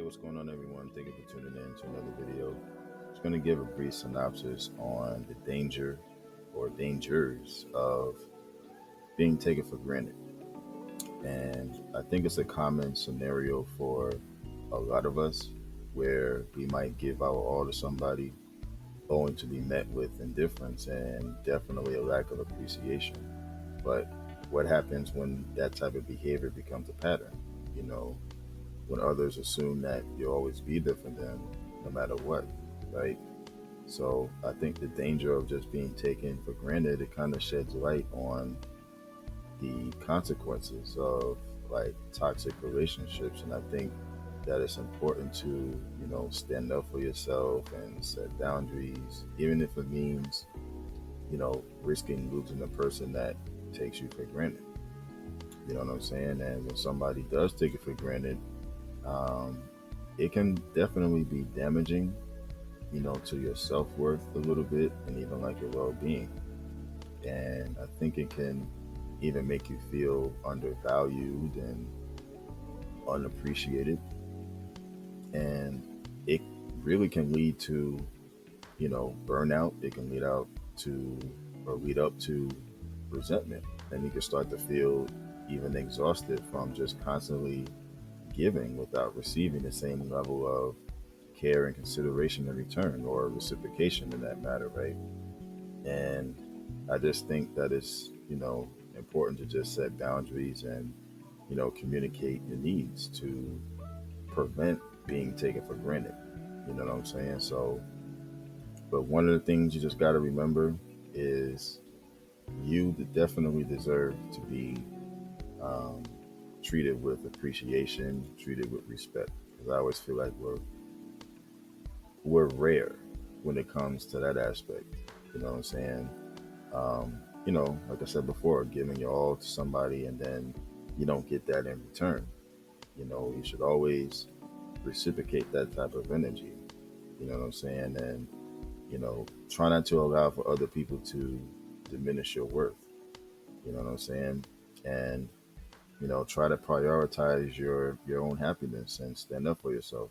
What's going on, everyone? Thank you for tuning in to another video. Just going to give a brief synopsis on the danger or dangers of being taken for granted. And I think it's a common scenario for a lot of us where we might give our all to somebody only to be met with indifference and definitely a lack of appreciation. But what happens when that type of behavior becomes a pattern? You know, when others assume that you'll always be there for them no matter what, right? So I think the danger of just being taken for granted, it kind of sheds light on the consequences of like toxic relationships. And I think that it's important to, stand up for yourself and set boundaries, even if it means, risking losing the person that takes you for granted. You know what I'm saying? And when somebody does take it for granted, um, it can definitely be damaging, to your self worth a little bit and even like your well being. And I think it can even make you feel undervalued and unappreciated. And it really can lead to, burnout. It can lead out to or lead up to resentment. And you can start to feel even exhausted from just constantly giving without receiving the same level of care and consideration in return or reciprocation in that matter, right? And I just think that it's, important to just set boundaries and, communicate your needs to prevent being taken for granted. You know what I'm saying? So, but one of the things you just got to remember is you definitely deserve to be um, treated with appreciation, treated with respect. Because I always feel like we're rare when it comes to that aspect. You know what I'm saying? Like I said before, giving your all to somebody and then you don't get that in return. You should always reciprocate that type of energy. You know what I'm saying? And, try not to allow for other people to diminish your worth. You know what I'm saying? And, try to prioritize your own happiness and stand up for yourself.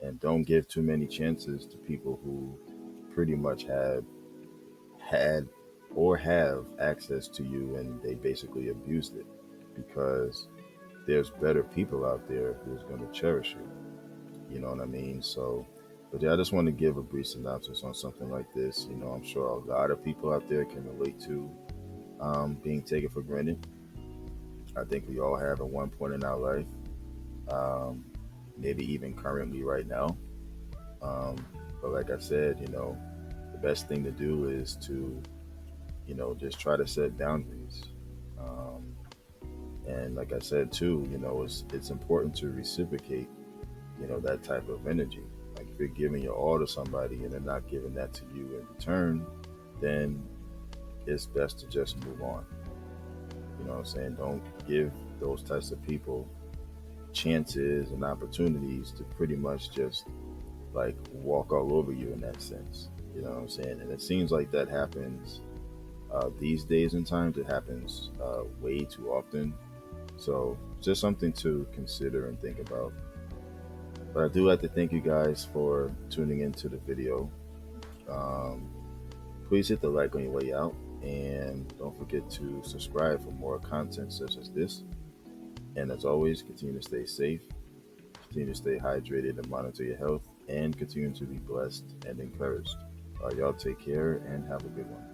And don't give too many chances to people who pretty much have had or have access to you and they basically abused it because there's better people out there who's going to cherish you. You know what I mean? So, but yeah, I just want to give a brief synopsis on something like this. I'm sure a lot of people out there can relate to being taken for granted. I think we all have at one point in our life, um, maybe even currently right now. Um, but like I said, the best thing to do is to, just try to set boundaries. Um, and like I said too, it's important to reciprocate, that type of energy. Like if you're giving your all to somebody and they're not giving that to you in return, then it's best to just move on. You know what I'm saying? Don't give those types of people chances and opportunities to pretty much just like walk all over you in that sense. You know what I'm saying? And it seems like that happens these days and times. It happens way too often. So just something to consider and think about. But I do have to thank you guys for tuning into the video. Um, please hit the like on your way out. And don't forget to subscribe for more content such as this. And as always, continue to stay safe, continue to stay hydrated and monitor your health, and continue to be blessed and encouraged. Y'all take care and have a good one.